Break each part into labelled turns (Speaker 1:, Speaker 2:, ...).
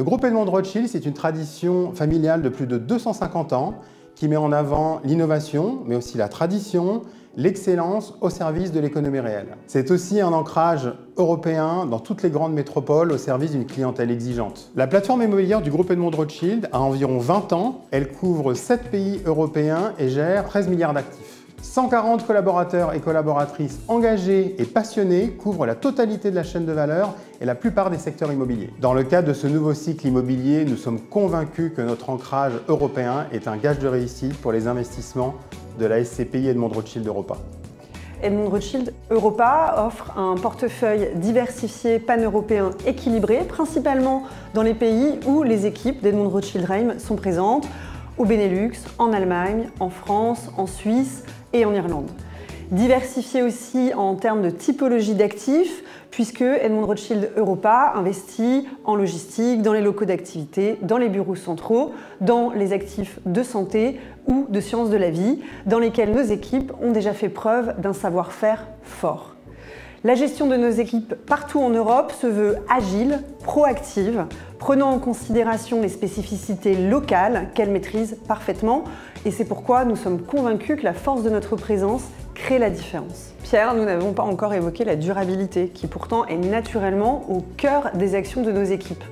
Speaker 1: Le groupe Edmond de Rothschild, c'est une tradition familiale de plus de 250 ans qui met en avant l'innovation, mais aussi la tradition, l'excellence au service de l'économie réelle. C'est aussi un ancrage européen dans toutes les grandes métropoles au service d'une clientèle exigeante. La plateforme immobilière du groupe Edmond de Rothschild a environ 20 ans. Elle couvre 7 pays européens et gère 13 milliards d'actifs. 140 collaborateurs et collaboratrices engagés et passionnés couvrent la totalité de la chaîne de valeur et la plupart des secteurs immobiliers. Dans le cadre de ce nouveau cycle immobilier, nous sommes convaincus que notre ancrage européen est un gage de réussite pour les investissements de la SCPI Edmond de Rothschild Europa.
Speaker 2: Edmond de Rothschild Europa offre un portefeuille diversifié pan-européen équilibré, principalement dans les pays où les équipes d'Edmond de Rothschild Reim sont présentes, au Benelux, en Allemagne, en France, en Suisse et en Irlande. Diversifié aussi en termes de typologie d'actifs, puisque Edmond de Rothschild Europa investit en logistique, dans les locaux d'activité, dans les bureaux centraux, dans les actifs de santé ou de sciences de la vie, dans lesquels nos équipes ont déjà fait preuve d'un savoir-faire fort. La gestion de nos équipes partout en Europe se veut agile, proactive, prenant en considération les spécificités locales qu'elle maîtrise parfaitement. Et c'est pourquoi nous sommes convaincus que la force de notre présence crée la différence. Pierre, nous n'avons pas encore évoqué la durabilité, qui pourtant est naturellement au cœur des actions de nos équipes.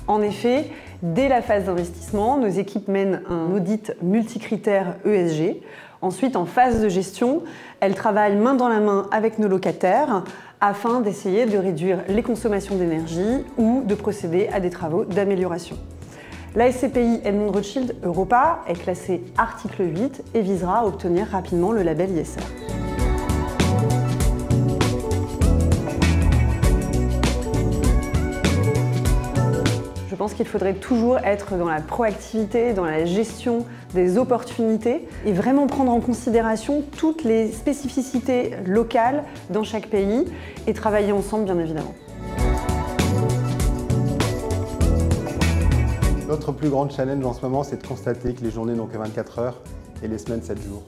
Speaker 2: En effet, dès la phase d'investissement, nos équipes mènent un audit multicritères ESG. Ensuite, en phase de gestion, elles travaillent main dans la main avec nos locataires afin d'essayer de réduire les consommations d'énergie ou de procéder à des travaux d'amélioration. La SCPI Edmond de Rothschild Europa est classée article 8 et visera à obtenir rapidement le label ISR. Je pense qu'il faudrait toujours être dans la proactivité, dans la gestion des opportunités et vraiment prendre en considération toutes les spécificités locales dans chaque pays et travailler ensemble, bien évidemment.
Speaker 1: Notre plus grande challenge en ce moment, c'est de constater que les journées n'ont que 24 heures et les semaines 7 jours.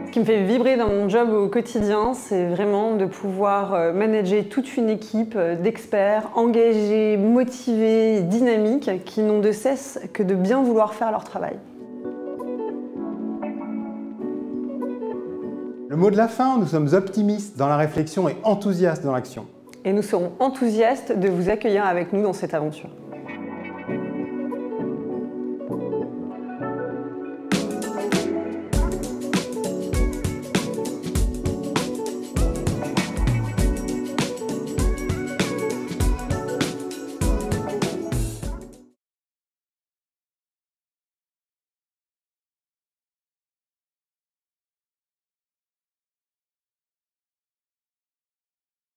Speaker 2: Ce qui me fait vibrer dans mon job au quotidien, c'est vraiment de pouvoir manager toute une équipe d'experts engagés, motivés, dynamiques, qui n'ont de cesse que de bien vouloir faire leur travail.
Speaker 1: Le mot de la fin, nous sommes optimistes dans la réflexion et enthousiastes dans l'action.
Speaker 2: Et nous serons enthousiastes de vous accueillir avec nous dans cette aventure.